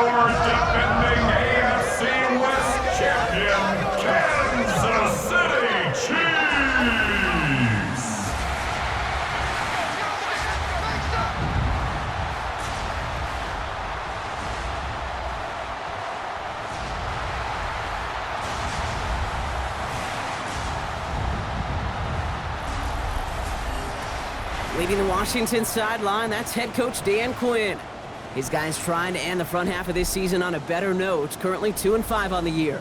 your defending AFC West champion, Kansas City Chiefs. Leading the Washington sideline, that's head coach Dan Quinn. His guys trying to end the front half of this season on a better note, currently 2-5 on the year.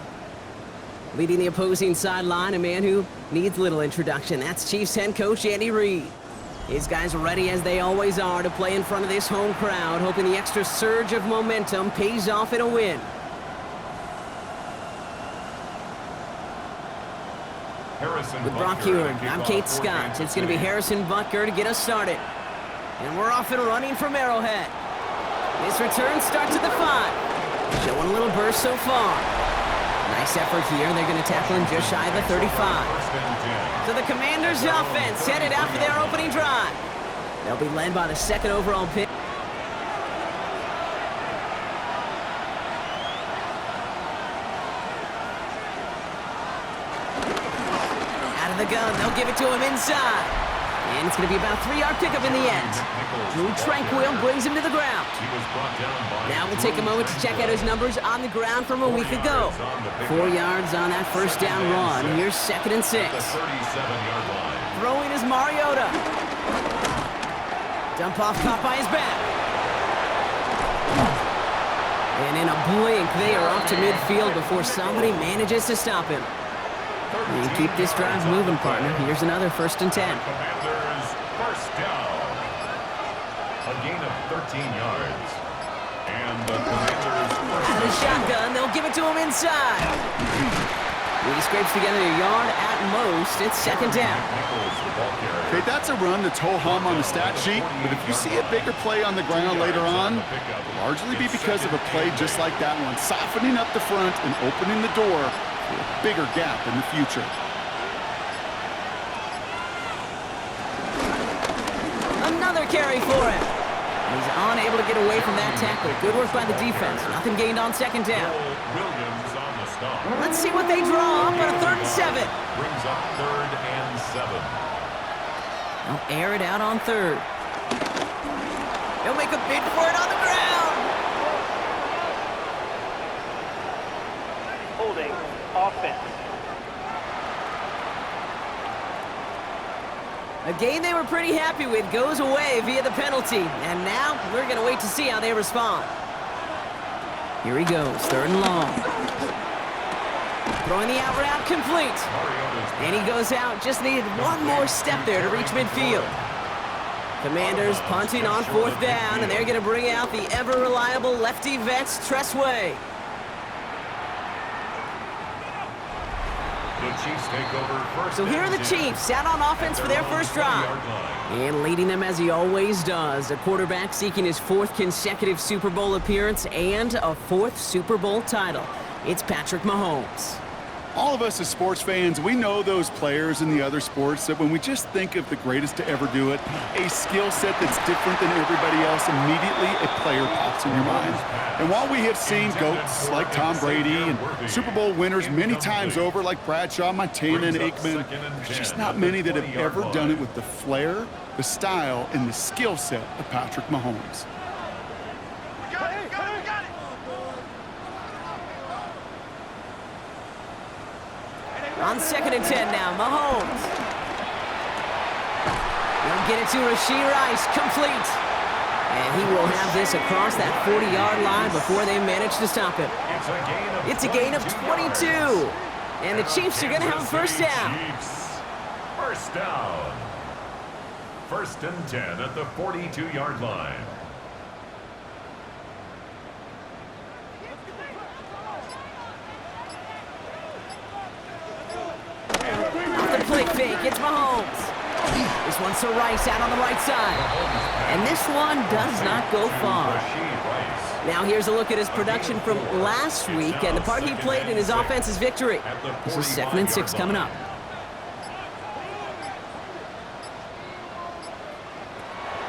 Leading the opposing sideline, a man who needs little introduction, that's Chiefs head coach Andy Reid. His guys are ready, as they always are, to play in front of this home crowd, hoping the extra surge of momentum pays off in a win. With Brock Heward, I'm Kate Scott. It's going to be Harrison Butker to get us started. And we're off and running from Arrowhead. This return starts at the 5. Showing a little burst so far. Nice effort here. They're going to tackle him just shy of the 35. So the Commanders' offense headed out for their opening drive. They'll be led by the second overall pick. The gun, they'll give it to him inside. And it's going to be about a 3-yard pickup in the end. Drew Tranquil brings him to the ground. Now we'll take a moment to check out his numbers on the ground from a week ago. 4 yards on that first down run. Here's 2nd and 6. Throwing is Mariota. Dump off caught by his back. And in a blink, they are up to midfield before somebody manages to stop him. And keep this drive moving, partner. Here's another 1st and 10. Commanders first down. A gain of 13 yards. And the Commanders out of the shotgun, they'll give it to him inside. He scrapes together a yard at most. It's 2nd down. Okay, that's a run that's ho-hum on the stat sheet, but if you see a bigger play on the ground later on, it'll largely be because of a play just like that one, softening up the front and opening the door for a bigger gap in the future. Another carry for him. He's unable to get away from that tackle. Good work by the defense. Nothing gained on 2nd down. Let's see what they draw up on a 3rd and 7. Brings up 3rd and 7. They'll air it out on 3rd. They'll make a bid for it on the ground. Holding offense. A game they were pretty happy with goes away via the penalty. And now we're going to wait to see how they respond. Here he goes, 3rd and long. Throwing the out route complete. And he goes out. Just needed one more step there to reach midfield. Commanders punting on 4th down, and they're going to bring out the ever-reliable lefty vets, Tressway. The Chiefs take over first. So here are the Chiefs out on offense for their first drive. And leading them as he always does, a quarterback seeking his 4th consecutive Super Bowl appearance and a 4th Super Bowl title. It's Patrick Mahomes. All of us as sports fans, we know those players in the other sports that when we just think of the greatest to ever do it, a skill set that's different than everybody else, immediately a player pops in your mind. And while we have seen GOATs like Tom Brady and Super Bowl winners many times over like Bradshaw, Montana, and Aikman, there's just not many that have ever done it with the flair, the style, and the skill set of Patrick Mahomes. On 2nd and 10 now, Mahomes. He'll get it to Rashee Rice, complete. And he will have this across that 40-yard line before they manage to stop him. It's a gain of 22. And the Chiefs are going to have a 1st down. First down. 1st and 10 at the 42-yard line. Play fake, it's Mahomes. This one's to Rice out on the right side. And this one does not go far. Now here's a look at his production from last week and the part he played in his offense's victory. This is 2nd and 6 coming up.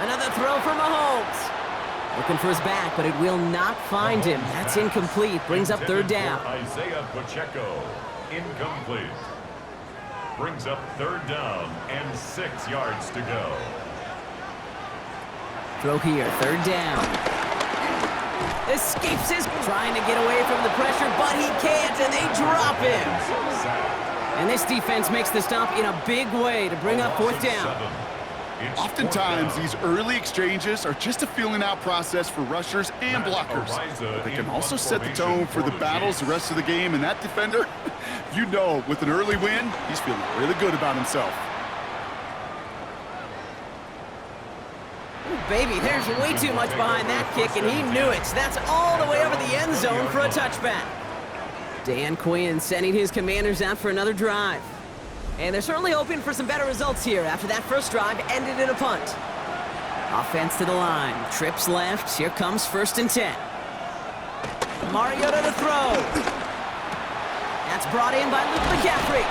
Another throw for Mahomes. Looking for his back, but it will not find him. That's incomplete. Brings up third down. Isaiah Pacheco, incomplete. Brings up third down and 6 yards to go. Throw here, third down. Escapes his, trying to get away from the pressure, but he can't, and they drop him. And this defense makes the stop in a big way to bring up fourth down. Oftentimes, these early exchanges are just a feeling out process for rushers and blockers. But they can also set the tone for the battles the rest of the game, and that defender, you know, with an early win, he's feeling really good about himself. Ooh, baby, there's way too much behind that kick, and he knew it. That's all the way over the end zone for a touchback. Dan Quinn sending his Commanders out for another drive. And they're certainly hoping for some better results here after that first drive ended in a punt. Offense to the line. Trips left. Here comes 1st and 10. Mariota to throw. That's brought in by Luke McCaffrey.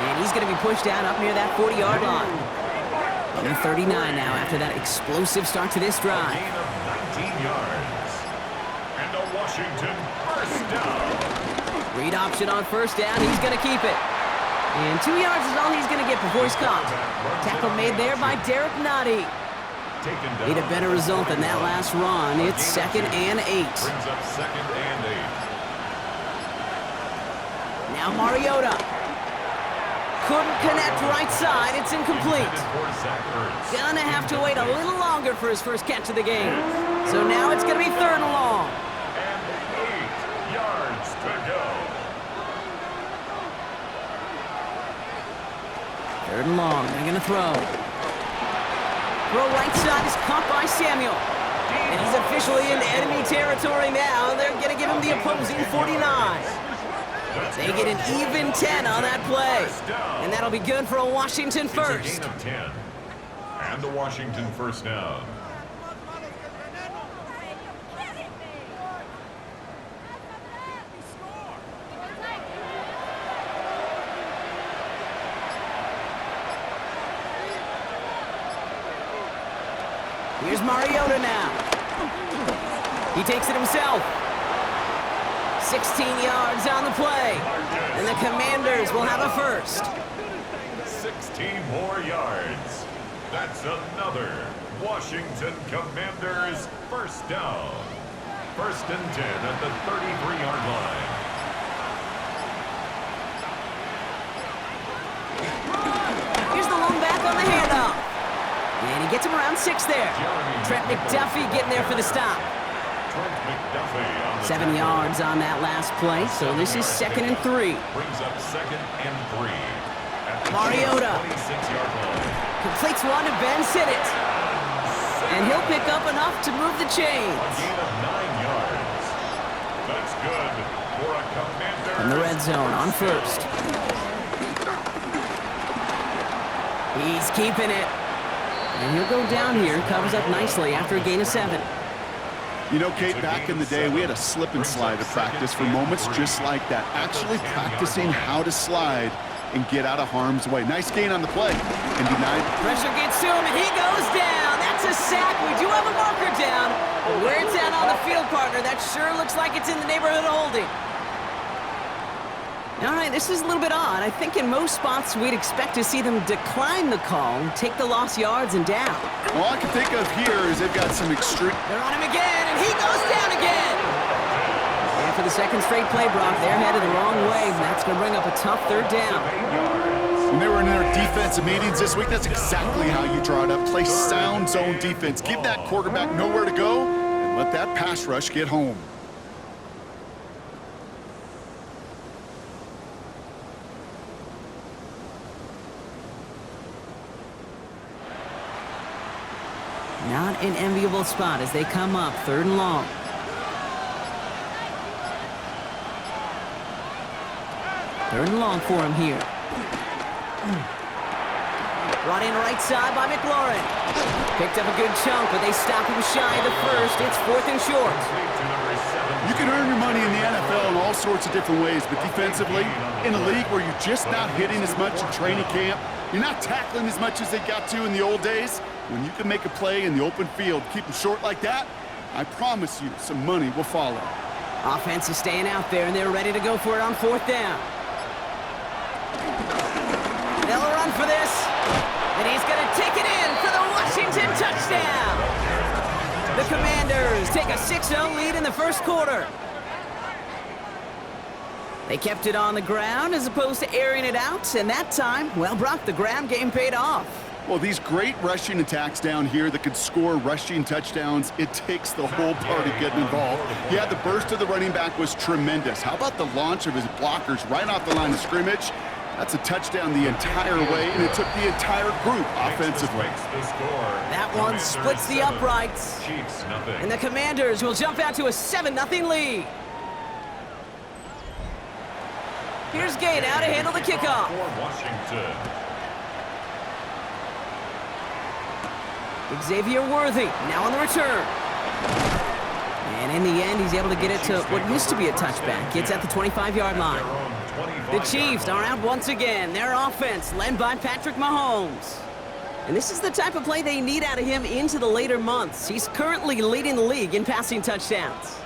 And he's going to be pushed out up near that 40-yard line. Under 39 now after that explosive start to this drive. Gain of 19 yards. And a Washington first down. Read option on first down. He's going to keep it. And 2 yards is all he's going to get before he's caught. Tackle made there by Derek Nottie. Need a better result than that last run. It's 2nd and 8. Brings up 2nd and 8. Now Mariota. Couldn't connect right side. It's incomplete. Gonna have to wait a little longer for his first catch of the game. So now it's gonna be 3rd and long. And 8 yards to go. 3rd and long. They're gonna throw. Throw right side is caught by Samuel. And he's officially in enemy territory now. They're gonna give him the opposing 49. They get an even 10 on that play. And that'll be good for a Washington first. It's a gain of 10. And the Washington first down. Here's Mariota now. He takes it himself. 16 yards on the play. And the Commanders will have a first. 16 more yards. That's another Washington Commanders first down. 1st and 10 at the 33-yard line. Here's the long back on the handoff. And he gets him around 6 there. Trent McDuffie getting there for the stop. 7 yards on that last play, so this is 2nd and 3. Brings up 2nd and 3. Mariota. 26-yard line. Completes one to Ben Sinnott. And he'll pick up enough to move the A chains. gain of 9 yards. That's good for a Commander. From the red zone on first. He's keeping it. And he'll go down here, covers up nicely after a gain of 7. You know, Kate, back in the day, we had a slip and slide to practice for moments just like that. Actually practicing how to slide and get out of harm's way. Nice gain on the play. And denied. Pressure gets to him, and he goes down. That's a sack. We do have a marker down. But where it's at on the field, partner, that sure looks like it's in the neighborhood of holding. All right, this is a little bit odd. I think in most spots we'd expect to see them decline the call, take the lost yards and down. All I can think of here is they've got some extreme... They're on him again, and he goes down again. And for the 2nd straight play, Brock, they're headed the wrong way, and that's going to bring up a tough 3rd down. When they were in their defensive meetings this week, that's exactly how you draw it up. Play sound zone defense. Give that quarterback nowhere to go, and let that pass rush get home. Not an enviable spot as they come up 3rd and long. Third and long for him here. Brought in right side by McLaurin. Picked up a good chunk, but they stop him shy of the first. It's 4th and short. You can earn your money in the NFL in all sorts of different ways, but defensively, in a league where you're just not hitting as much in training camp, You're not tackling as much as they got to in the old days. When you can make a play in the open field, keep them short like that, I promise you some money will follow. Offense is staying out there, and they're ready to go for it on 4th down. They'll run for this, and he's going to take it in for the Washington touchdown. The Commanders take a 6-0 lead in the first quarter. They kept it on the ground as opposed to airing it out, and that time, well, Brock, the ground game paid off. Well, these great rushing attacks down here that could score rushing touchdowns, it takes the whole party getting involved. Yeah, the burst of the running back was tremendous. How about the launch of his blockers right off the line of scrimmage? That's a touchdown the entire way, and it took the entire group offensively. That one splits the uprights. And the Commanders will jump out to a 7-0 lead. Here's Gay now to handle the kickoff. Xavier Worthy now on the return. And in the end, he's able to get it to what used to be a touchback. It's at the 25-yard line. The Chiefs are out once again. Their offense led by Patrick Mahomes. And this is the type of play they need out of him into the later months. He's currently leading the league in passing touchdowns.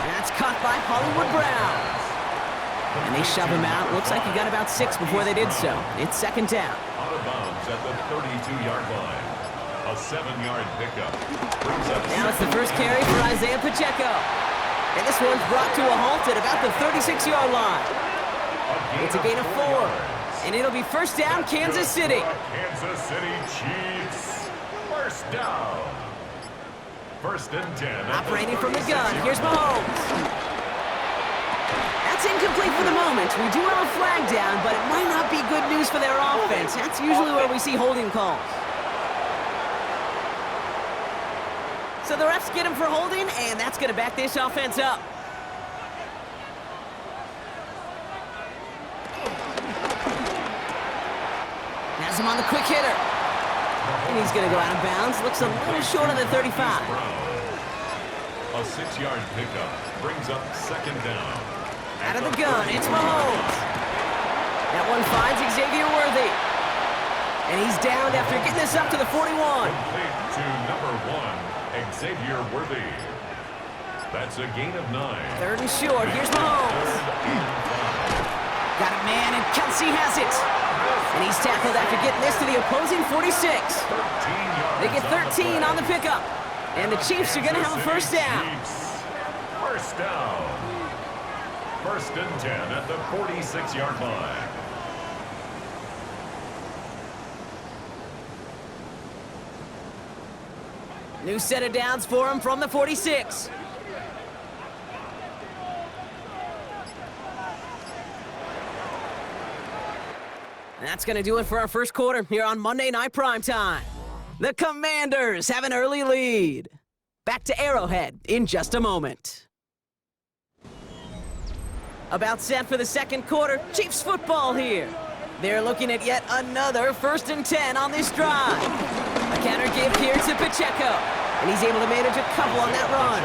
That's caught by Hollywood Brown. And they shove him out. Looks like he got about 6 before they did so. It's 2nd down. Out of bounds at the 32-yard line. A 7-yard pickup. Now it's the first carry for Isaiah Pacheco. And this one's brought to a halt at about the 36-yard line. It's a gain of 4. And it'll be 1st down, Kansas City. Kansas City Chiefs. 1st down. 1st and 10. Operating from the gun. Here's Mahomes. That's incomplete for the moment. We do have a flag down, but it might not be good news for their offense. That's usually where we see holding calls. So the refs get him for holding, and that's going to back this offense up. Has him on the quick hitter. And he's going to go out of bounds. Looks a little short of the 35. A 6-yard pickup brings up 2nd down. Out of the gun, it's Mahomes. That one finds Xavier Worthy. And he's downed after getting this up to the 41. Complete to number 1, Xavier Worthy. That's a gain of 9. 3rd and short, here's Mahomes. Got a man, and Kelsey has it. And he's tackled after getting this to the opposing 46. They get 13 on the pickup. And the Chiefs are going to have a 1st down. 1st down. 1st and 10 at the 46-yard line. New set of downs for him from the 46. And that's going to do it for our first quarter here on Monday Night Primetime. The Commanders have an early lead. Back to Arrowhead in just a moment. About set for the 2nd quarter, Chiefs football here. They're looking at yet another 1st and 10 on this drive. A counter give here to Pacheco, and he's able to manage a couple on that run.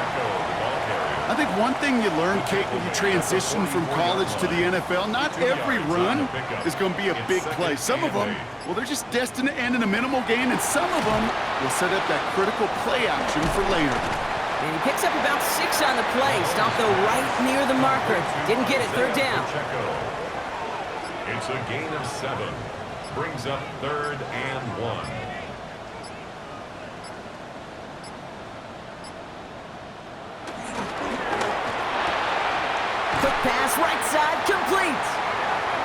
I think one thing you learn, Kate, when you transition from college to the NFL, not every run is going to be a big play. Some of them, well, they're just destined to end in a minimal gain, and some of them will set up that critical play action for later. And he picks up about 6 on the play. Stopped though right near the marker. Didn't get it. 3rd down. It's a gain of 7. Brings up 3rd and 1. Quick pass, right side, complete.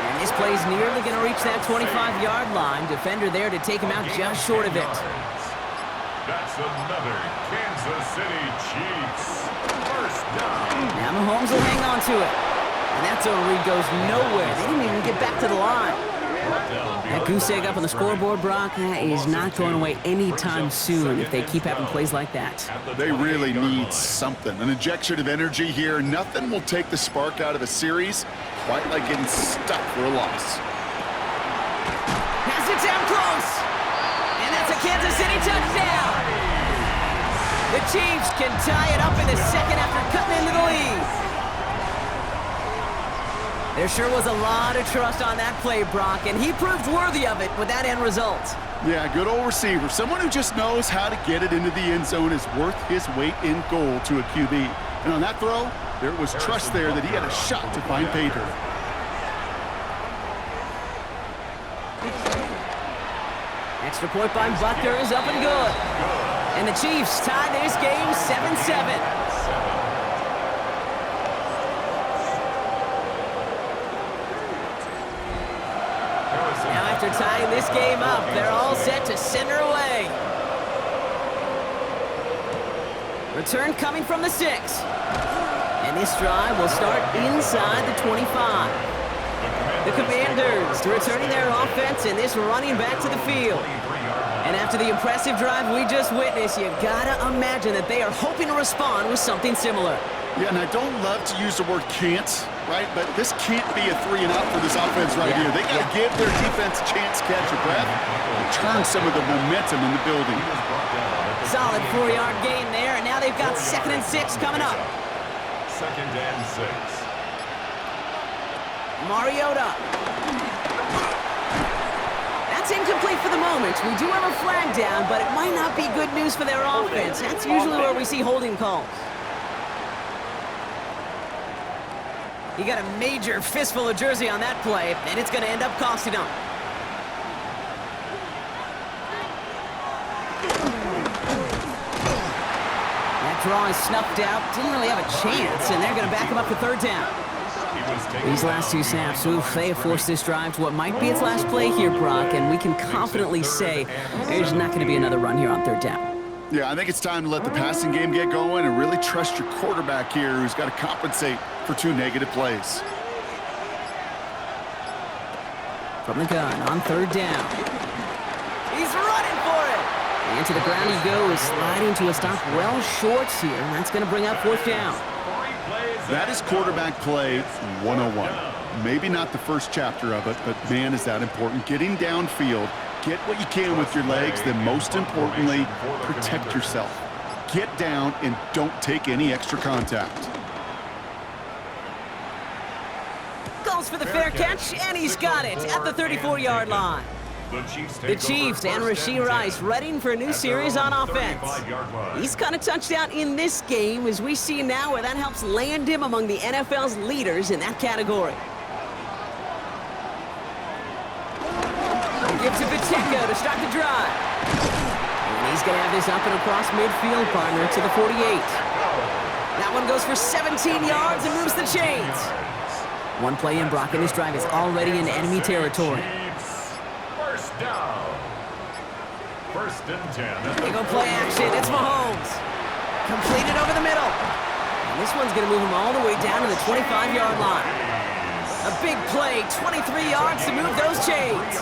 And this play's nearly going to reach that 25-yard line. Defender there to take him out just short of it. That's another Kansas City Chiefs 1st down. Now Mahomes will hang on to it. And that zone read goes nowhere. They didn't even get back to the line. That goose egg up on the scoreboard, Brock, that is not going away anytime soon if they keep having plays like that. They really need something. An injection of energy here. Nothing will take the spark out of a series quite like getting stuck for a loss. Has it down close. And that's a Kansas City touchdown. The Chiefs can tie it up in the 2nd after cutting into the lead. There sure was a lot of trust on that play, Brock, and he proved worthy of it with that end result. Yeah, good old receiver. Someone who just knows how to get it into the end zone is worth his weight in gold to a QB. And on that throw, there was trust there that he had a shot to find pay dirt. Extra point by Butker is up and good. And the Chiefs tie this game 7-7. Now after tying this game up, they're all set to send her away. Return coming from the 6. And this drive will start inside the 25. The Commanders returning their offense and this running back to the field. And after the impressive drive we just witnessed, you gotta imagine that they are hoping to respond with something similar. Yeah, and I don't love to use the word can't, right? But this can't be a 3 and out for this offense right here. They gotta give their defense a chance to catch a breath and turn some of the momentum in the building. Solid 4-yard gain there, and now they've got 2nd and 6 coming up. 2nd and 6. Mariota. That's incomplete for the moment. We do have a flag down, but it might not be good news for their offense. That's usually where we see holding calls. He got a major fistful of jersey on that play, and it's going to end up costing him. That draw is snuffed out. Didn't really have a chance, and they're going to back him up for 3rd down. These last 2 snaps, oof, they have forced this drive to what might be its last play here, Brock, and we can confidently say there's not going to be another run here on 3rd down. Yeah, I think it's time to let the passing game get going and really trust your quarterback here who's got to compensate for 2 negative plays. From the gun on 3rd down. He's running for it! And to the ground he goes, sliding to a stop well short here, and that's going to bring up 4th down. That is quarterback play 101. Maybe not the first chapter of it, but man, is that important. Getting downfield, get what you can with your legs, then most importantly, protect yourself. Get down and don't take any extra contact. Goes for the fair catch, and he's got it at the 34-yard line. The Chiefs and Rashee Rice readying for a new series on offense. He's got a touchdown in this game, as we see now where that helps land him among the NFL's leaders in that category. He gives it Pacheco to start the drive. And he's going to have this up and across midfield, partner, to the 48. That one goes for 17 yards and moves the chains. One play in, Brock, and this drive is already in enemy territory. First down. 1st and 10. They go play action. It's Mahomes. Completed over the middle. And this one's going to move him all the way down to the 25-yard line. A big play, 23 yards to move those chains.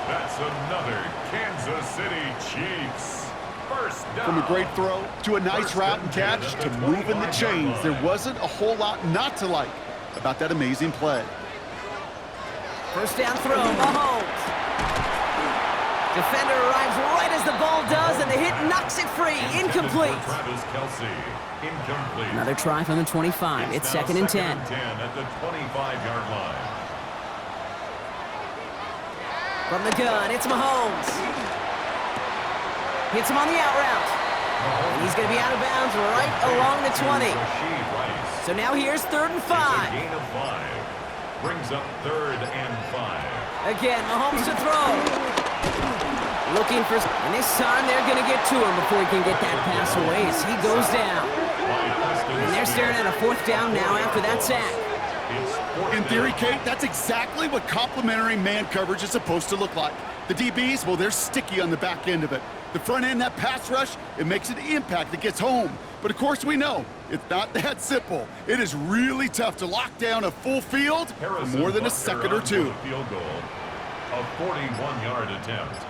That's another Kansas City Chiefs. First down. From a great throw to a nice route and catch to moving the chains, there wasn't a whole lot not to like about that amazing play. 1st down throw, Mahomes. Defender arrives right as the ball does, and the hit knocks it free. Incomplete. Another try from the 25. It's 2nd and 10. At the 25-yard line. From the gun, it's Mahomes. Hits him on the out route. And he's going to be out of bounds right along the 20. So now here's 3rd and 5. Gain of 5. Brings up 3rd and 5. Again, Mahomes to throw. Looking for, and this time they're going to get to him before he can get that pass away as he goes down. And they're staring at a 4th down now after that sack. In theory, Kate, that's exactly what complementary man coverage is supposed to look like. The DBs, well, they're sticky on the back end of it. The front end, that pass rush, it makes an impact that gets home. But of course we know, it's not that simple. It is really tough to lock down a full field for more than a second or 2. Field goal. A 41-yard attempt.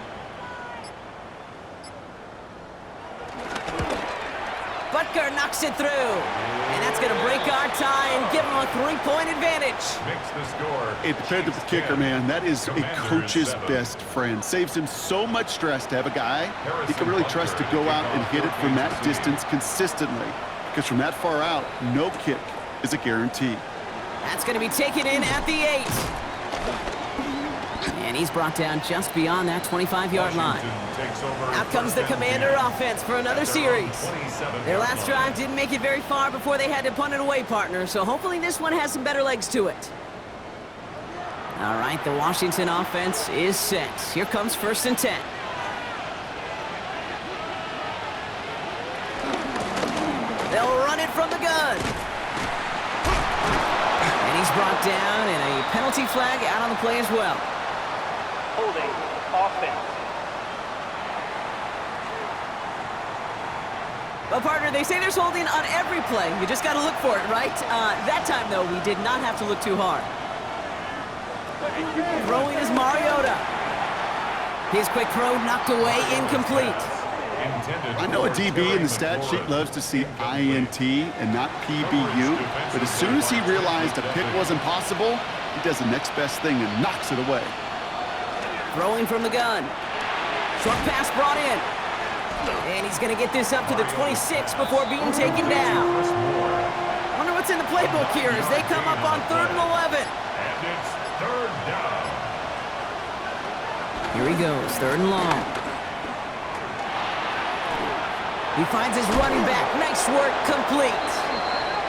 Butker knocks it through. And that's going to break our tie and give him a 3-point advantage. Makes the score. A defensive kicker, man, that is a coach's best friend. Saves him so much stress to have a guy he can really trust to go out and hit it from that distance consistently. Because from that far out, no kick is a guarantee. That's going to be taken in at the 8. And he's brought down just beyond that 25-yard line. Out comes the Commander offense for another series. Their last drive didn't make it very far before they had to punt it away, partner, so hopefully this one has some better legs to it. All right, the Washington offense is set. Here comes 1st and 10. They'll run it from the gun. And he's brought down, and a penalty flag out on the play as well. Holding offense. Well, partner, they say there's holding on every play. You just got to look for it, right? That time, though, we did not have to look too hard. Throwing is Mariota. His quick throw knocked away, incomplete. I know a DB in the stat sheet loves to see INT and not PBU, but as soon as he realized a pick wasn't possible, he does the next best thing and knocks it away. Throwing from the gun. Short pass brought in. And he's going to get this up to the 26 before being taken down. Wonder what's in the playbook here as they come up on 3rd and 11. And it's 3rd down. Here he goes, 3rd and long. He finds his running back. Nice work, complete.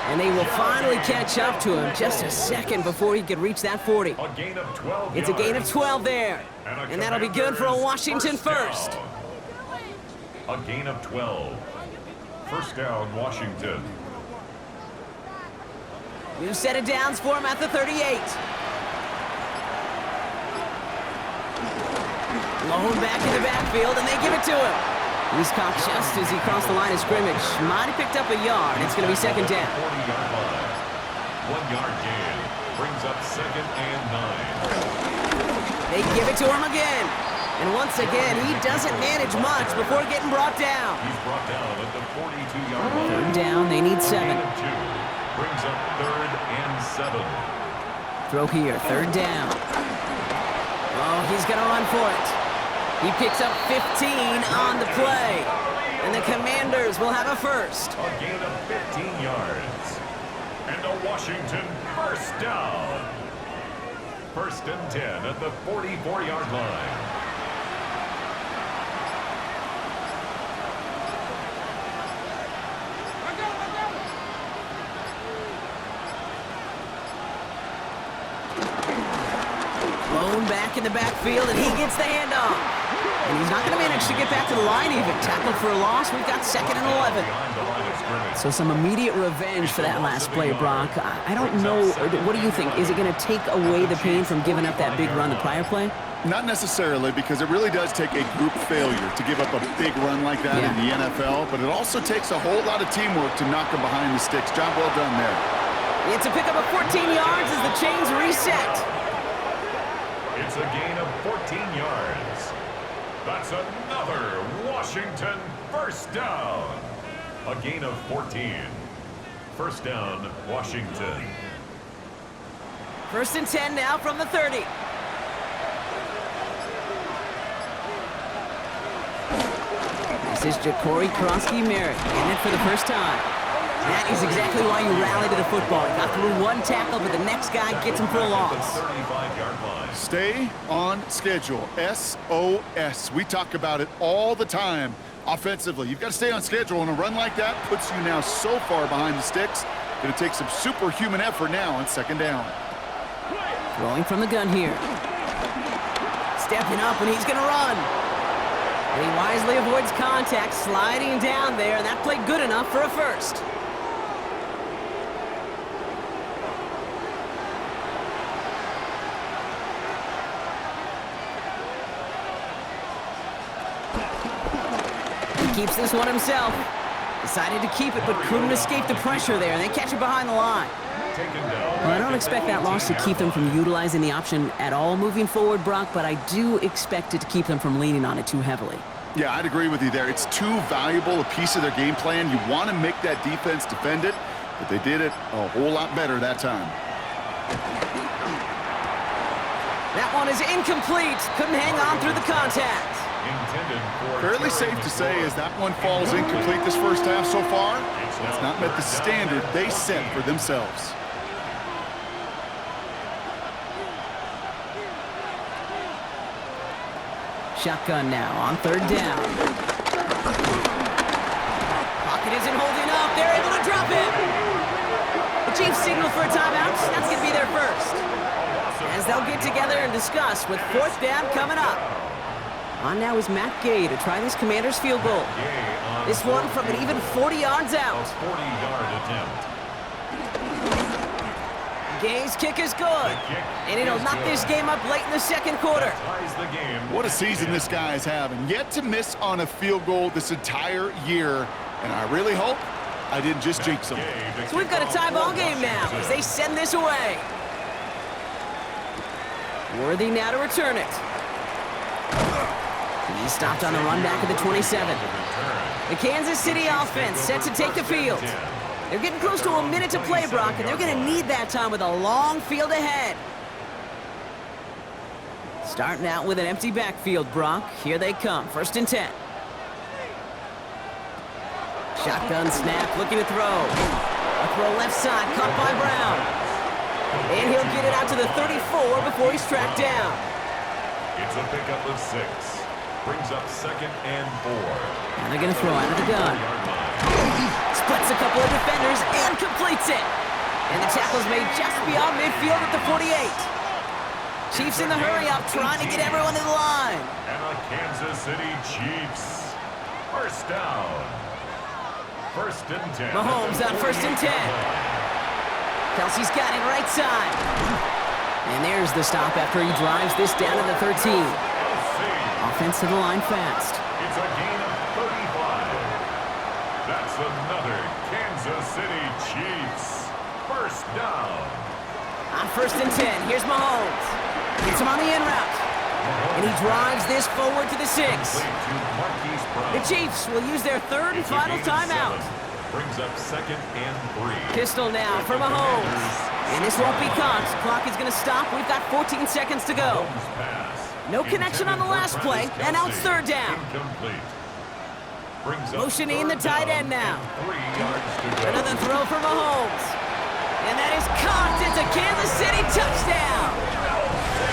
And they will finally catch up to him just a second before he could reach that 40. A gain of 12 It's a gain of yards. 12 there. And that'll be good for a Washington first. Down. A gain of 12. 1st down, Washington. New set of downs for him at the 38. Blown back in the backfield, and they give it to him. He's caught just as he crossed the line of scrimmage. Might have picked up a yard. It's going to be 2nd down. 40-yard line. 1-yard gain. Brings up 2nd and 9. They give it to him again. And once again, he doesn't manage much before getting brought down. He's brought down at the 42-yard line. 3rd down, they need 7. Gain of 2. Brings up 3rd and 7. Throw here, 3rd down. Oh, he's going to run for it. He picks up 15 on the play. And the Commanders will have a first. A gain of 15 yards. And a Washington 1st down. 1st and 10 at the 44-yard line. Blown back in the backfield, and he gets the handoff. And he's not going to manage to get back to the line even. Tackled for a loss. We've got 2nd and 11. Behind the line of scrimmage. So some immediate revenge for that last play, Brock. I don't know. What do you think? Is it going to take away the pain from giving up that big run the prior play? Not necessarily, because it really does take a group failure to give up a big run like that in the NFL, but it also takes a whole lot of teamwork to knock them behind the sticks. Job well done there. It's a pickup of 14 yards as the chains reset. It's a gain of 14 yards. That's another Washington 1st down. A gain of 14. 1st down, Washington. 1st and 10 now from the 30. This is Ja'Cory Krosky-Merritt in it for the first time. That is exactly why you rally to the football. He got through one tackle, but the next guy gets him for a loss. 35-yard line. Stay on schedule. SOS. We talk about it all the time offensively. You've got to stay on schedule, and a run like that puts you now so far behind the sticks. Going to take some superhuman effort now on 2nd down. Throwing from the gun here. Stepping up, and he's going to run. And he wisely avoids contact, sliding down there, and that played good enough for a first. He keeps this one himself. Decided to keep it, but couldn't escape the pressure there, and they catch it behind the line. Well, I don't expect that loss to keep them from utilizing the option at all moving forward, Brock, but I do expect it to keep them from leaning on it too heavily. Yeah, I'd agree with you there. It's too valuable a piece of their game plan. You want to make that defense defend it, but they did it a whole lot better that time. That one is incomplete. Couldn't hang on through the contact. Fairly safe to say as that one falls incomplete this first half so far, it's not met the standard they set for themselves. Shotgun now on 3rd down. Pocket isn't holding up. They're able to drop him. The Chiefs signal for a timeout. That's going to be their first. As they'll get together and discuss with 4th down coming up. On now is Matt Gay to try this Commander's field goal. This one from an even 40 yards out. 40-yard attempt. Gay's kick is good. And it'll knock this game up late in the 2nd quarter. What a season this guy is having. Yet to miss on a field goal this entire year. And I really hope I didn't just jinx him. So we've got a tie ball game now as they send this away. Worthy now to return it. He stopped on the run back at the 27. The Kansas City offense set to take the field. They're getting close to a minute to play, Brock, and they're going to need that time with a long field ahead. Starting out with an empty backfield, Brock. Here they come. 1st and 10. Shotgun snap, looking to throw. A throw left side, caught by Brown. And he'll get it out to the 34 before he's tracked down. It's a pickup of 6. Brings up 2nd and 4. And they're going to throw out of the gun. Splits a couple of defenders and completes it. And the tackle's made just beyond midfield at the 48. Chiefs in the hurry-up, trying to get everyone in the line. And the Kansas City Chiefs. 1st down. 1st and 10. Mahomes on 1st and 10. Kelsey's got it right side. And there's the stop after he drives this down to the 13. Offense to the line fast. It's a gain of 35. That's another Kansas City Chiefs. 1st down. On 1st and 10, here's Mahomes. Gets him on the in route. And he drives this forward to the 6. The Chiefs will use their 3rd and final timeout. Brings up 2nd and 3. Pistol now for Mahomes. And this won't be caught. Clock is going to stop. We've got 14 seconds to go. No connection on the last play, and now it's 3rd down. Motioning the tight end now. Another throw for Mahomes. And that is caught. It's a Kansas City touchdown.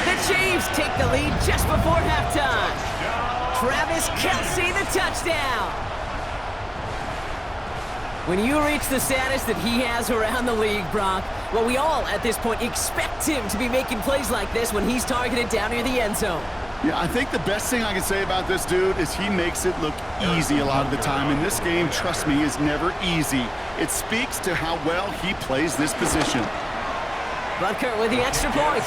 The Chiefs take the lead just before halftime. Travis Kelce, the touchdown. When you reach the status that he has around the league, Brock, well, we all at this point expect him to be making plays like this when he's targeted down near the end zone. Yeah, I think the best thing I can say about this dude is he makes it look easy a lot of the time. And this game, trust me, is never easy. It speaks to how well he plays this position. Butker with the extra point.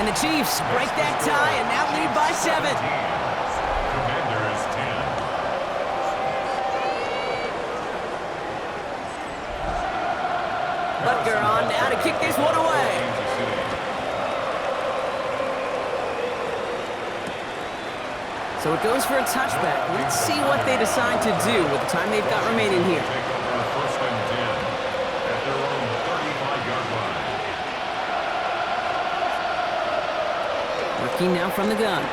And the Chiefs break that tie and now lead by 7. Commanders 10. Butker on now to kick this one away. So it goes for a touchback. Let's see what they decide to do with the time they've got remaining here. Take over 1st and 10 at their own 35-yard line. Working now from the gun.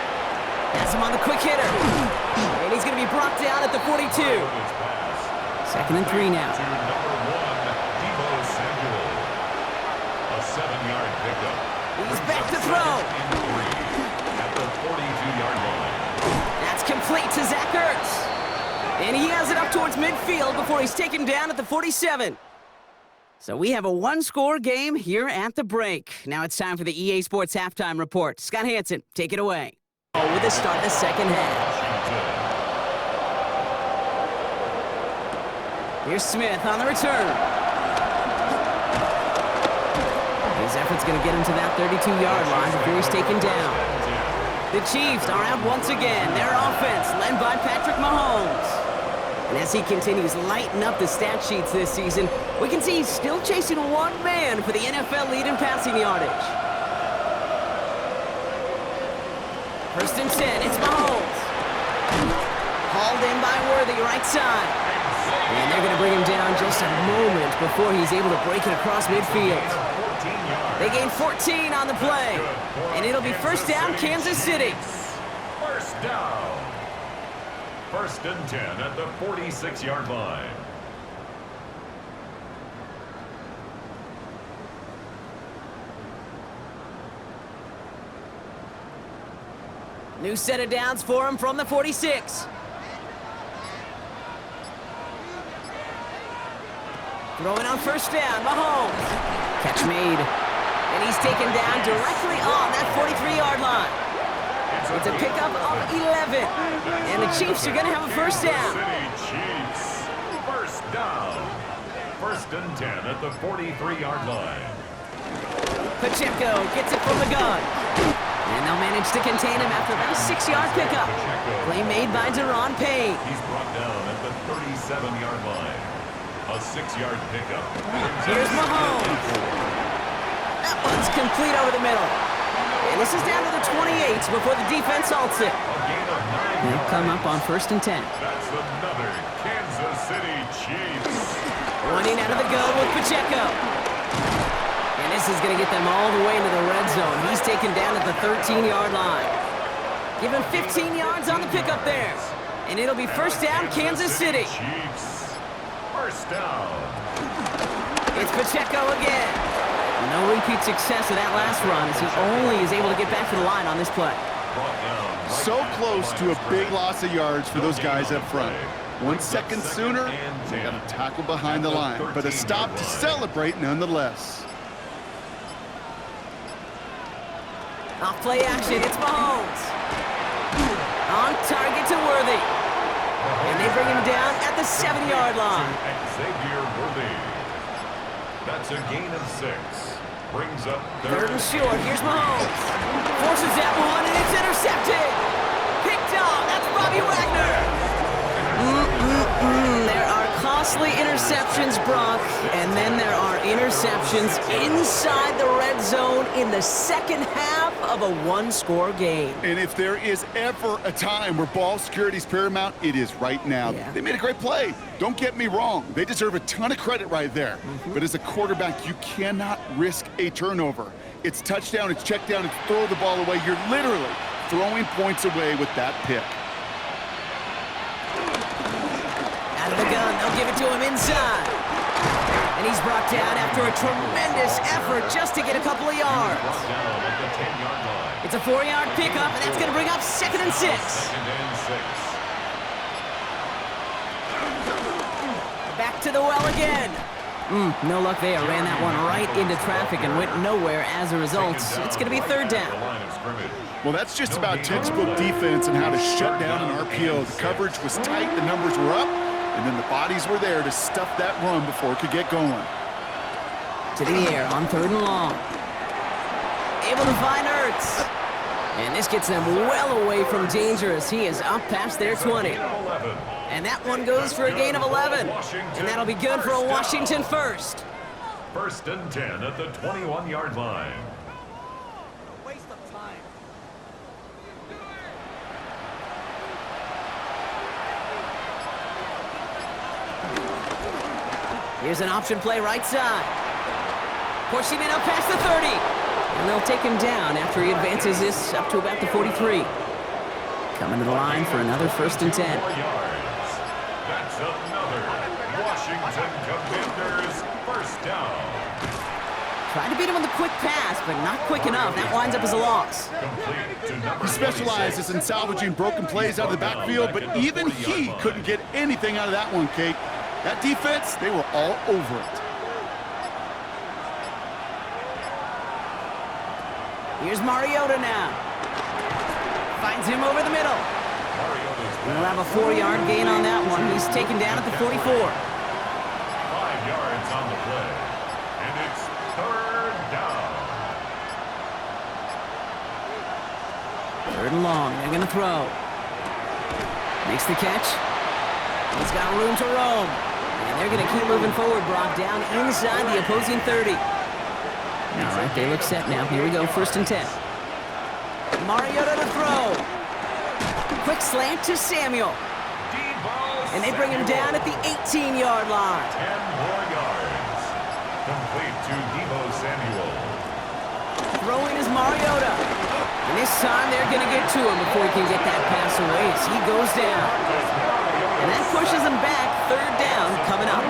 Has him on the quick hitter. And he's going to be brought down at the 42. 2nd and 3 now. To number 1, Deebo Samuel. A 7-yard pickup. He's back to throw. And 3 at the 42-yard line. That's complete to Zach Ertz. And he has it up towards midfield before he's taken down at the 47. So we have a one-score game here at the break. Now it's time for the EA Sports Halftime Report. Scott Hansen, take it away. With the start of the 2nd half. Here's Smith on the return. His effort's going to get him to that 32-yard line before he's taken down. The Chiefs are out once again. Their offense led by Patrick Mahomes. And as he continues lighting up the stat sheets this season, we can see he's still chasing one man for the NFL lead in passing yardage. 1st and 10, it's Mahomes. Hauled in by Worthy, right side. And they're going to bring him down just a moment before he's able to break it across midfield. They gain 14 on the play. And it'll be 1st down, Kansas City. 1st down. 1st and 10 at the 46-yard line. New set of downs for him from the 46. Throwing on first down, Mahomes. Catch made. And he's taken down directly on that 43-yard line. It's a pickup of 11. And the Chiefs are going to have a first down. Chiefs. First down. First and 10 at the 43-yard line. Pacheco gets it from the gun. And they'll manage to contain him after that 6-yard pickup. Play made by Deron Payne. He's brought down at the 37-yard line. A 6-yard pickup. Here's Mahomes. That one's complete over the middle. And this is down to the 28 before the defense halts it. They'll come up on first and 10. That's another Kansas City Chiefs. Running out of the gun with Pacheco. And this is going to get them all the way into the red zone. He's taken down at the 13-yard line. Give him 15 yards on the pickup there. And it'll be first down, Kansas City. Chiefs. First down. It's Pacheco again. No repeat success of that last run as he only is able to get back to the line on this play. So close to a big loss of yards for those guys up front. 1 second sooner, they got a tackle behind the line, but a stop to celebrate nonetheless. Off play action, it's Mahomes. On target to Worthy. And they bring him down at the 7-yard line. Xavier Worthy. That's a gain of 6. Brings up third and short. Here's Mahomes. Forces that one, and it's intercepted. Picked off. That's Bobby Wagner. There are costly interceptions, Brock, and then there are interceptions inside the red zone in the second half of a one-score game. And if there is ever a time where ball security is paramount, it is right now. Yeah. They made a great play. Don't get me wrong. They deserve a ton of credit right there. But as a quarterback, you cannot risk a turnover. It's touchdown, it's check down, it's throw the ball away. You're literally throwing points away with that pick. Out of the gun, they'll give it to him inside. And he's brought down after a tremendous effort just to get a couple of yards. It's a 4-yard pickup, and that's going to bring up 2nd and 6. Back to the well again. No luck there. Ran that one right into traffic and went nowhere as a result. It's going to be 3rd down. Well, that's just about textbook defense and how to shut down an RPO. The coverage was tight, the numbers were up, and then the bodies were there to stuff that run before it could get going. To the air on 3rd and long. Able to find Ertz. And this gets them well away from danger as he is up past their 20. And that one goes for a gain of 11. And that'll be good for a Washington first. 1st and 10 at the 21-yard line. Waste of time. Here's an option play right side. Pushing it up past the 30. And they'll take him down after he advances this up to about the 43. Coming to the line for another 1st and 10. 4 yards. That's another Washington Commanders first down. Tried to beat him on the quick pass, but not quick enough. That winds up as a loss. He specializes in salvaging broken plays out of the backfield, but even he couldn't get anything out of that one, Kate. That defense, they were all over it. Here's Mariota now. Finds him over the middle. We'll have a 4-yard gain on that one. He's taken down at the 44. 5 yards on the play. And it's 3rd down. 3rd and long. They're going to throw. Makes the catch. He's got room to roam. And they're going to keep moving forward, Brock, down inside the opposing 30. All right, they look set now. Here we go, 1st and 10. Mariota to throw. Quick slant to Samuel. And they bring him down at the 18-yard line. 10 more yards. Complete to Deebo Samuel. Throwing is Mariota. And this time they're going to get to him before he can get that pass away as he goes down. And that pushes him back. 3rd down coming up.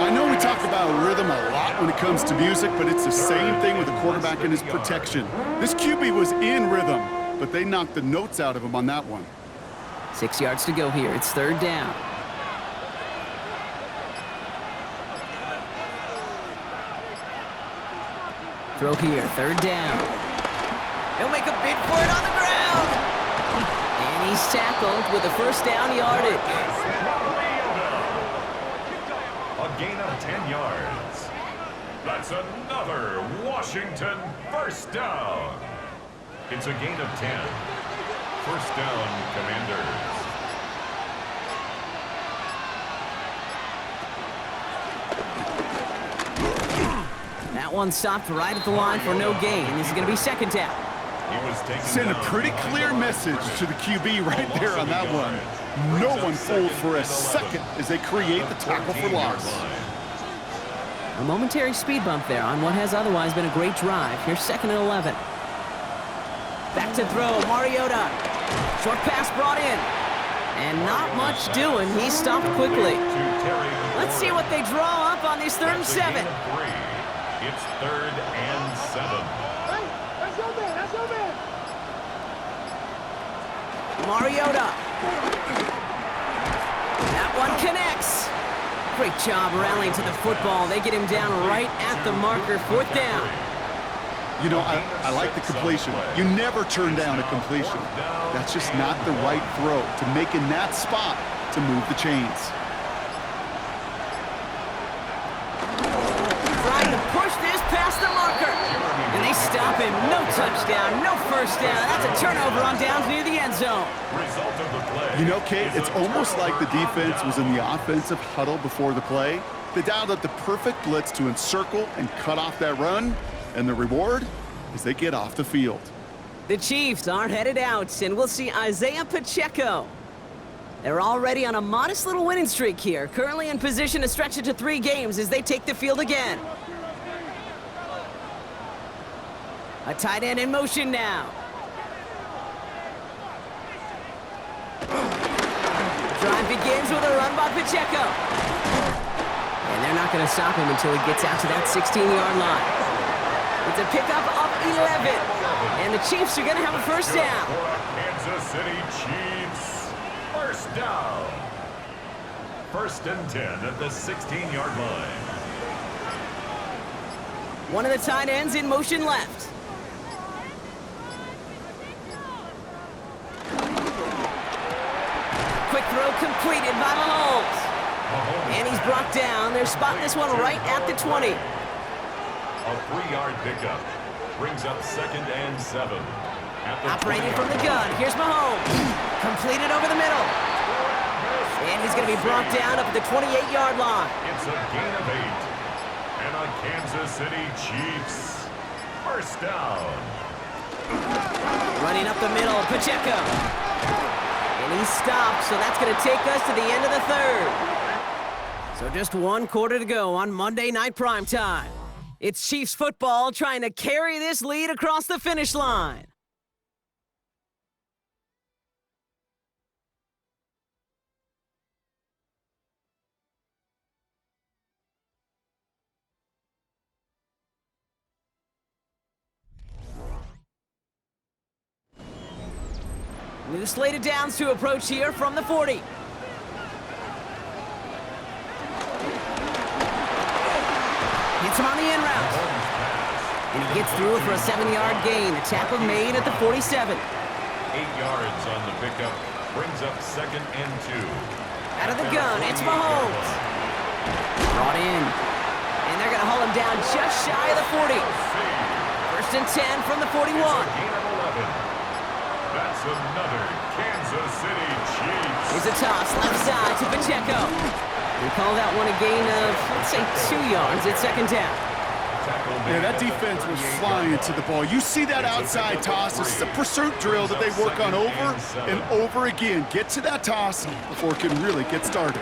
I know we talk about rhythm a lot when it comes to music, but it's the same thing with the quarterback and his protection. This QB was in rhythm. but they knocked the notes out of him on that one. 6 yards to go here. It's third down. Throw here, third down. He'll make a bid for it on the ground. And he's tackled with a first down yardage. A gain of 10 yards. That's another Washington first down. It's a gain of 10. First down, Commanders. That one stopped right at the line for no gain. This is going to be second down. Send a pretty clear message to the QB right there on that one. No one fooled for a second as they create the tackle for loss. A momentary speed bump there on what has otherwise been a great drive. Here's second and 11. Back to throw, Mariota. Short pass brought in. And not much doing. He stopped quickly. Let's see what they draw up on this third and 7. It's third and 7. Hey, that's your man, that's your man. Mariota. That one connects. Great job rallying to the football. They get him down right at the marker, fourth down. You know, I like the completion. You never turn down a completion. That's just not the right throw to make in that spot to move the chains. Trying to push this past the marker. And they stop him. No touchdown, no first down. That's a turnover on downs near the end zone. You know, Kate, it's almost like the defense was in the offensive huddle before the play. They dialed up the perfect blitz to encircle and cut off that run. And the reward is they get off the field. The Chiefs aren't headed out, and we'll see Isaiah Pacheco. They're already on a modest little winning streak here, currently in position to stretch it to 3 games as they take the field again. A tight end in motion now. Drive begins with a run by Pacheco. And they're not going to stop him until he gets out to that 16-yard line. It's a pickup of 11. And the Chiefs are going to have a first down. Kansas City Chiefs, first down. First and 10 at the 16-yard line. One of the tight ends in motion left. Quick throw completed by Mahomes. And he's brought down. They're spotting this one right at the 20. A 3-yard pickup brings up second and 7. Operating from the gun. Here's Mahomes. Completed over the middle. And he's going to be brought down up at the 28-yard line. It's a gain of 8. And a Kansas City Chiefs first down. Running up the middle, Pacheco. And he stopped, so that's going to take us to the end of the third. So just 1 quarter to go on Monday Night Primetime. It's Chiefs football trying to carry this lead across the finish line. New slated downs to approach here from the 40. Hits him on the in route. And he gets through for a 7-yard gain. A tackle made at the 47. 8 yards on the pickup brings up second and 2. Out of the gun, it's Mahomes. Brought in. And they're going to haul him down just shy of the 40. First and 10 from the 41. Gain of 11. That's another Kansas City Chiefs. Here's a toss left side to Pacheco. We call that one a gain of, let's say, 2 yards at second down. Yeah, that defense was flying to the ball. You see that outside toss. This is a pursuit drill that they work on over and over again. Get to that toss before it can really get started.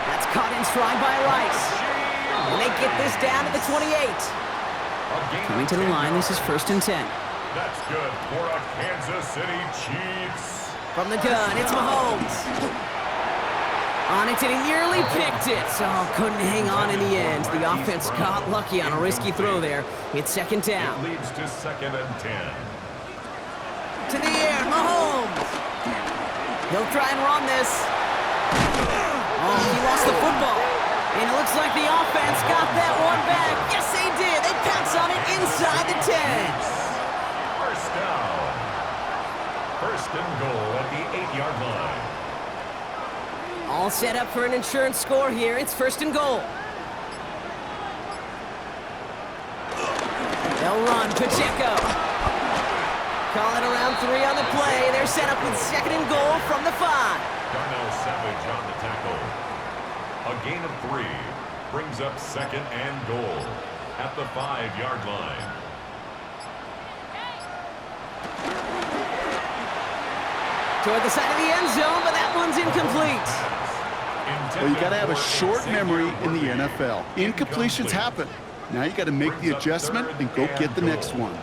That's caught in stride by Rice. And they get this down to the 28. Coming to the line, this is first and 10. That's good for a Kansas City Chiefs. From the gun, it's Mahomes. On it, and he nearly picked it. So couldn't hang on in the end. The offense got lucky on a risky throw there. It's second down. It leads to second and 10. To the air, Mahomes. He'll try and run this. Oh, he lost the football. And it looks like the offense got that one back. Yes, they did. They pounce on it inside the 10. First down. First and goal at the 8-yard line. All set up for an insurance score here. It's first and goal. They'll run. Pacheco. Calling around 3 on the play. They're set up with second and goal from the 5. Darnell Savage on the tackle. A gain of 3 brings up second and goal at the 5-yard line. Toward the side of the end zone, but that one's incomplete. Well, you got to have a short memory in the NFL. Incompletions happen. Now you got to make the adjustment and go get the next one.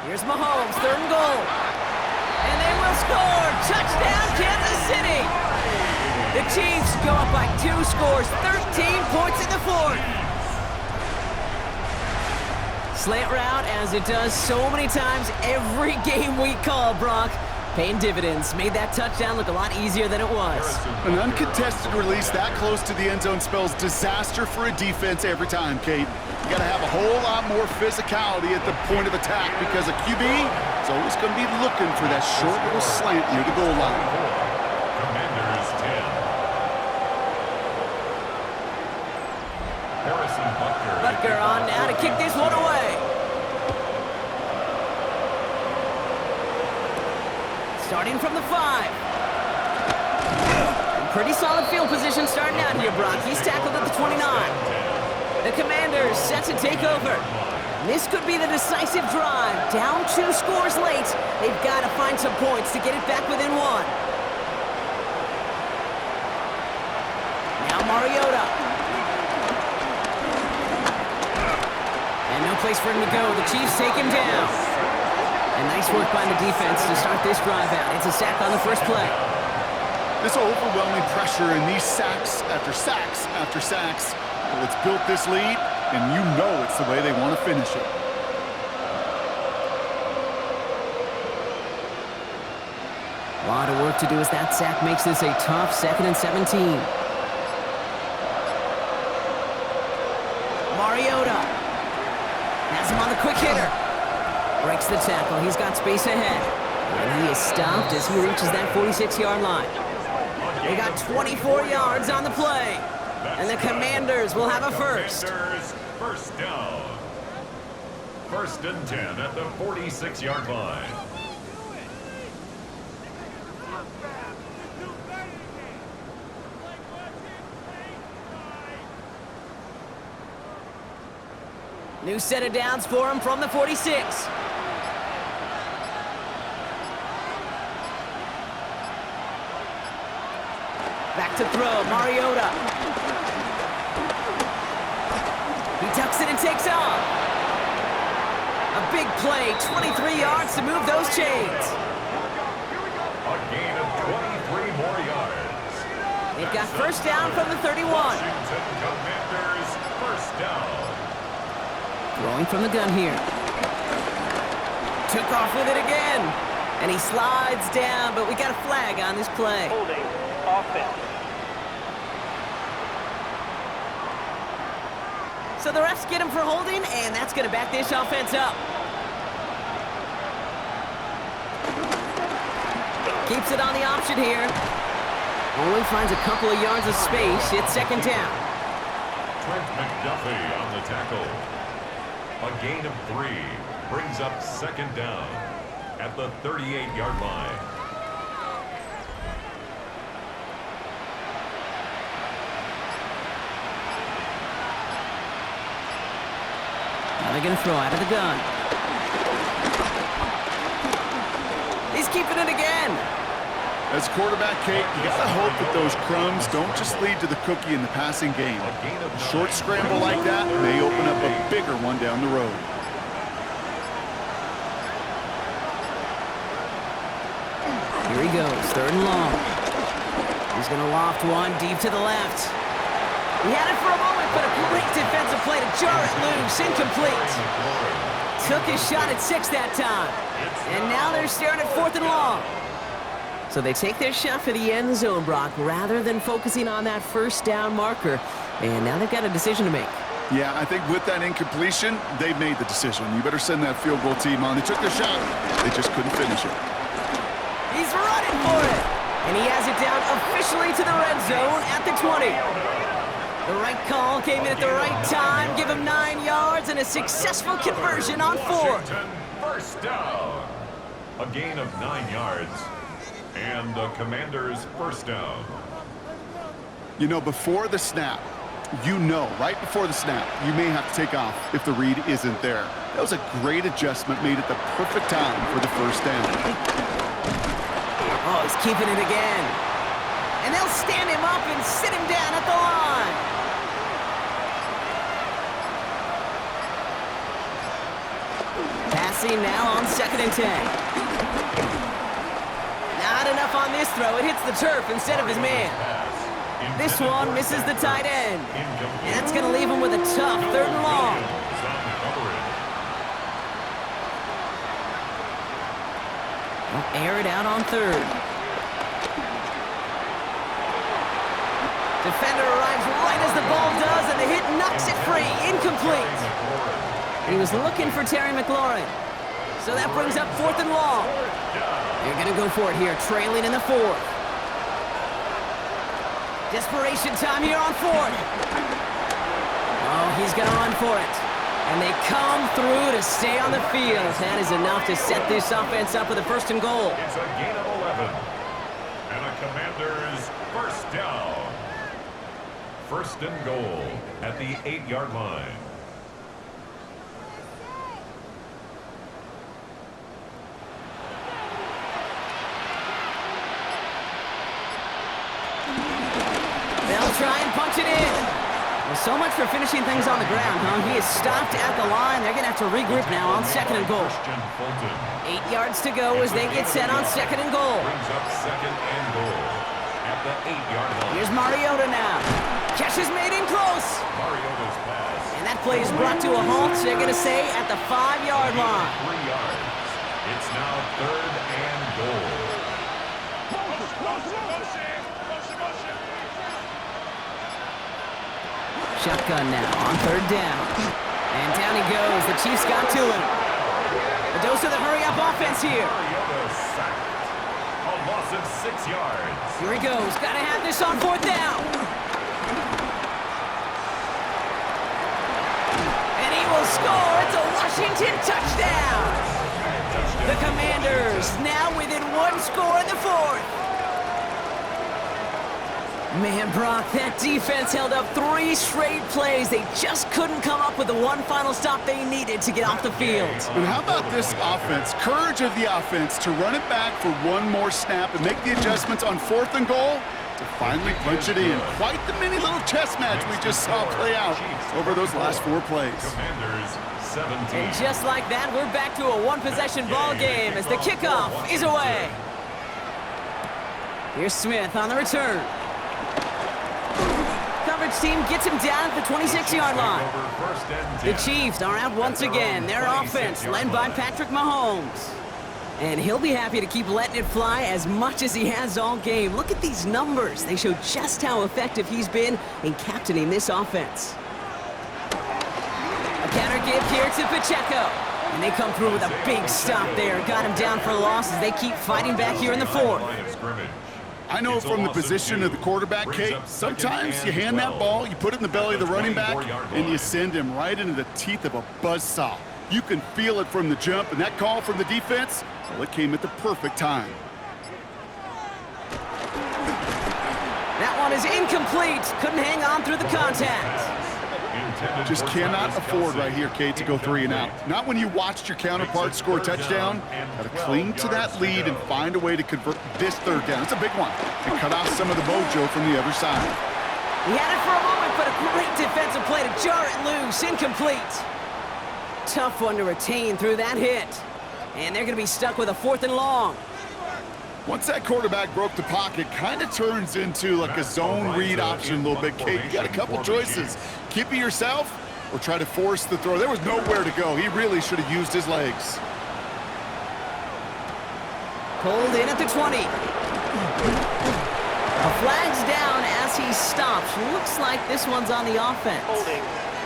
Here's Mahomes, third and goal. And they will score. Touchdown, Kansas City. The Chiefs go up by 2 scores, 13 points in the 4th. Slant route, as it does so many times every game we call, Brock. Paying dividends. Made that touchdown look a lot easier than it was. An uncontested release that close to the end zone spells disaster for a defense every time, Kate. You got to have a whole lot more physicality at the point of attack because a QB is always going to be looking for that short little slant near the goal line. Commanders 10. Harrison Butker on now to kick this one away. Starting from the 5. Pretty solid field position starting out here, Brock. He's tackled at the 29. The Commanders set to take over. This could be the decisive drive. Down 2 scores late. They've got to find some points to get it back within 1. Now Mariota. And no place for him to go. The Chiefs take him down. And nice work by the defense to start this drive out. It's a sack on the first play. This overwhelming pressure and these sacks after sacks after sacks, well, it's built this lead, and you know it's the way they want to finish it. A lot of work to do as that sack makes this a tough 2nd and 17. Mariota has him on the quick hitter. Breaks the tackle. He's got space ahead. And he is stopped as he reaches that 46-yard line. They got 24 yards on the play. And the Commanders will have a first. First down. First and 10 at the 46-yard line. New set of downs for him from the 46. Back to throw, Mariota. He tucks it and takes off. A big play, 23 yards to move those chains. A gain of 23 more yards. They've got first down from the 31. Washington Commanders first down. Throwing from the gun here. Took off with it again. And he slides down, but we got a flag on this play. Holding. Offense. So the refs get him for holding, and that's going to back this offense up. Keeps it on the option here. Only finds a couple of yards of space. It's second down. Trent McDuffie on the tackle. A gain of 3 brings up second down at the 38-yard line. Now they're going to throw out of the gun. He's keeping it again. As quarterback, Kate, you got to hope that those crumbs don't just lead to the cookie in the passing game. A short scramble like that may open up a bigger one down the road. Here he goes, third and long. He's going to loft one deep to the left. He had it for a moment, but a great defensive play to jar it loose, incomplete. took his shot at 6 that time. And now they're staring at 4th and long. So they take their shot for the end zone, Brock, rather than focusing on that first down marker. And now they've got a decision to make. Yeah, I think with that incompletion, they've made the decision. You better send that field goal team on. They took their shot. They just couldn't finish it. He's running for it. And he has it down officially to the red zone at the 20. The right call came in at the right time. Give him 9 yards and a successful conversion on 4. Washington first down. A gain of 9 yards. And the Commanders first down. You know, before the snap, right before the snap, you may have to take off if the read isn't there. That was a great adjustment made at the perfect time for the first down. Oh, he's keeping it again. And they'll stand him up and sit him down at the line. Passing now on 2nd and 10. Not enough on this throw. It hits the turf instead of his man. This one misses the tight end. And that's going to leave him with a tough 3rd and long. They'll air it out on 3rd. Defender arrives right as the ball does, and the hit knocks it free. Incomplete. He was looking for Terry McLaurin. So that brings up 4th and long. They're going to go for it here, trailing in the 4th. Desperation time here on 4th. Oh, he's going to run for it. And they come through to stay on the field. That is enough to set this offense up with a 1st and goal. It's a gain of 11. And a Commanders first down. 1st and goal at the 8-yard line. Try and punch it in. Well, so much for finishing things on the ground, huh? He is stopped at the line. They're going to have to regroup now on 2nd and goal. 8 yards to go as they get set on 2nd and goal. Brings up 2nd and goal at the 8-yard line. Here's Mariota now. Catch is made in close. Mariota's pass. And that play is brought to a halt. So they're going to say at the 5-yard line. 3 yards. It's now 3rd and goal. Shotgun now on 3rd down. And down he goes. The Chiefs got to him. A dose of the hurry-up offense here. Mariota sacked. A loss of 6 yards. Here he goes. Got to have this on 4th down. And he will score. It's a Washington touchdown. The Commanders now within 1 score in the 4th. Man, Brock, that defense held up 3 straight plays. They just couldn't come up with the one final stop they needed to get off the field. And how about this offense? Courage of the offense to run it back for one more snap and make the adjustments on 4th and goal to finally punch it in. Quite the mini little chess match we just saw play out over those last 4 plays. Commanders 17. And just like that, we're back to a one-possession ball game as the kickoff is away. Here's Smith on the return. Coverage team gets him down at the 26-yard line. The Chiefs are out once again. Their offense led by Patrick Mahomes. And he'll be happy to keep letting it fly as much as he has all game. Look at these numbers. They show just how effective he's been in captaining this offense. A counter give here to Pacheco. And they come through with a big stop there. Got him down for a loss as they keep fighting back here in the 4th. I know from the position of the quarterback, Kate, sometimes you hand that ball, you put it in the belly of the running back, and you send him right into the teeth of a buzzsaw. You can feel it from the jump, and that call from the defense, well, it came at the perfect time. That one is incomplete. Couldn't hang on through the contact. Just cannot afford right here, Kate, to go 3 and out. Not when you watched your counterpart score a touchdown. Got to cling to that lead and find a way to convert this 3rd down. It's a big one. And cut off some of the mojo from the other side. He had it for a moment, but a great defensive play to jar it loose. Incomplete. Tough one to retain through that hit. And they're going to be stuck with a 4th and long. Once that quarterback broke the pocket, kind of turns into like a zone read option a little bit, Kate. You got a couple choices. Keep it yourself or try to force the throw. There was nowhere to go. He really should have used his legs. Pulled in at the 20. A flag's down as he stops. Looks like this one's on the offense. Holding.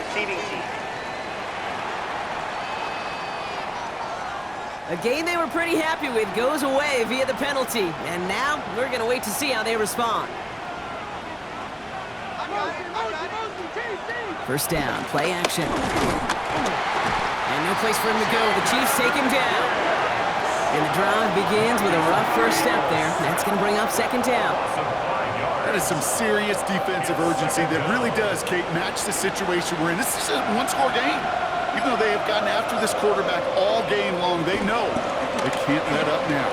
Receiving team. A game they were pretty happy with goes away via the penalty. And now we're going to wait to see how they respond. First down, play action. And no place for him to go. The Chiefs take him down. And the drive begins with a rough first step there. That's going to bring up second down. That is some serious defensive urgency that really does, Kate, match the situation we're in. This is a one-score game. Even though they have gotten after this quarterback all game long, they know they can't let up now.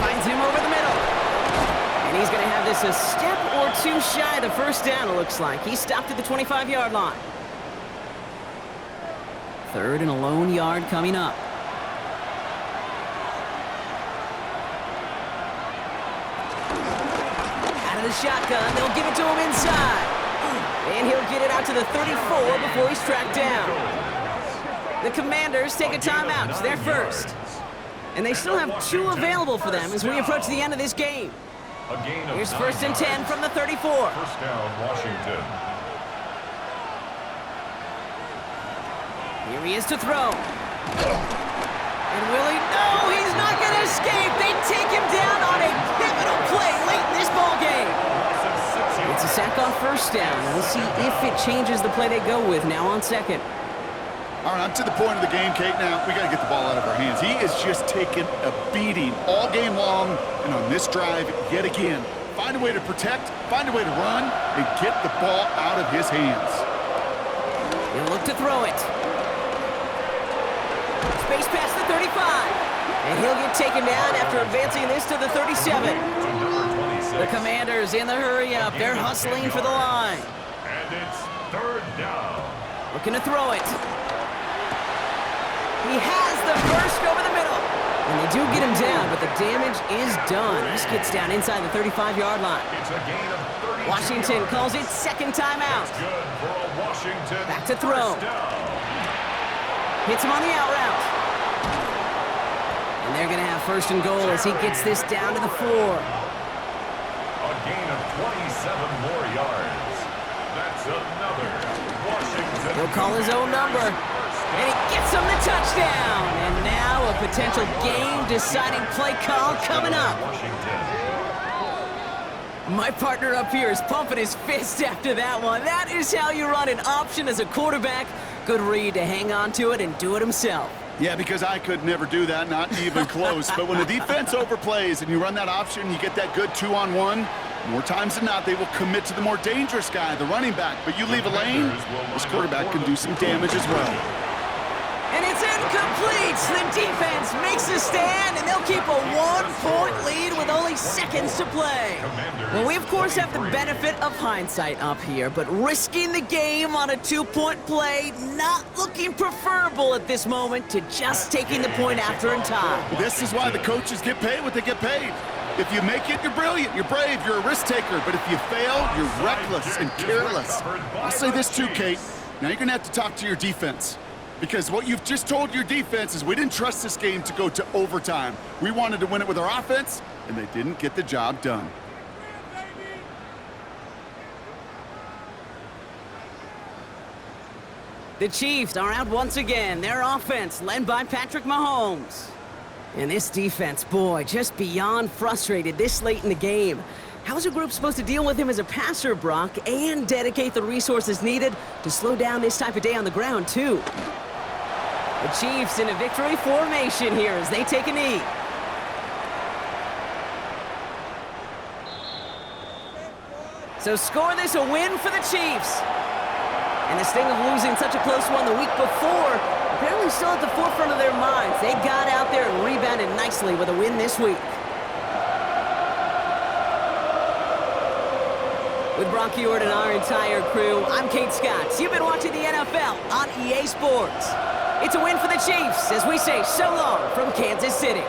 Finds him over the middle. And he's going to have this a step or two shy of the first down, it looks like. He stopped at the 25-yard line. Third and a lone yard coming up. Out of the shotgun, they'll give it to him inside. And he'll get it out to the 34 before he's tracked down. The Commanders take a timeout. It's their first. And they still have 2 available for them as we approach the end of this game. Here's first and 10 from the 34. First down, Washington. Here he is to throw. And will he? No, he's not going to escape. They take him down on a pivotal play late in this ball game. It's a sack on first down. We'll see if it changes the play they go with now on second. All right, I'm to the point of the game, Kate. Now, we got to get the ball out of our hands. He is just taking a beating all game long, and on this drive, yet again. Find a way to protect, find a way to run, and get the ball out of his hands. He'll look to throw it. Space past the 35. And he'll get taken down after advancing this to the 37. The Commanders in the hurry-up. They're hustling for the line. And it's third down. Looking to throw it. He has the first over the middle. And they do get him down, but the damage is done. This gets down inside the 35-yard line. It's a gain of 32 Washington yards. calls it second timeout. Good for a Washington. Back to throw. First down. Hits him on the out route. And they're going to have first and goal as he gets this down to the 4. A gain of 27 more yards. That's another Washington. He'll call his own number. And he gets him the touchdown. And now a potential game-deciding play call coming up. My partner up here is pumping his fist after that one. That is how you run an option as a quarterback. Good read to hang on to it and do it himself. Yeah, because I could never do that, not even close. But when the defense overplays and you run that option, you get that good 2-on-1, more times than not, they will commit to the more dangerous guy, the running back. But you leave a lane, this quarterback can do some damage as well. And it's incomplete. The defense makes a stand, and they'll keep a 1-point lead with only seconds to play. Well, we, of course, have the benefit of hindsight up here, but risking the game on a 2-point play, not looking preferable at this moment to just taking the point after in time. This is why the coaches get paid what they get paid. If you make it, you're brilliant, you're brave, you're a risk taker. But if you fail, you're reckless and careless. I'll say this too, Kate. Now you're going to have to talk to your defense. Because what you've just told your defense is we didn't trust this game to go to overtime. We wanted to win it with our offense, and they didn't get the job done. The Chiefs are out once again. Their offense led by Patrick Mahomes. And this defense, boy, just beyond frustrated this late in the game. How is a group supposed to deal with him as a passer, Brock, and dedicate the resources needed to slow down this type of day on the ground, too? The Chiefs in a victory formation here as they take a knee. So score this a win for the Chiefs. And the sting of losing such a close one the week before apparently still at the forefront of their minds. They got out there and rebounded nicely with a win this week. With Brock Ewart and our entire crew, I'm Kate Scott. You've been watching the NFL on EA Sports. It's a win for the Chiefs as we say so long from Kansas City.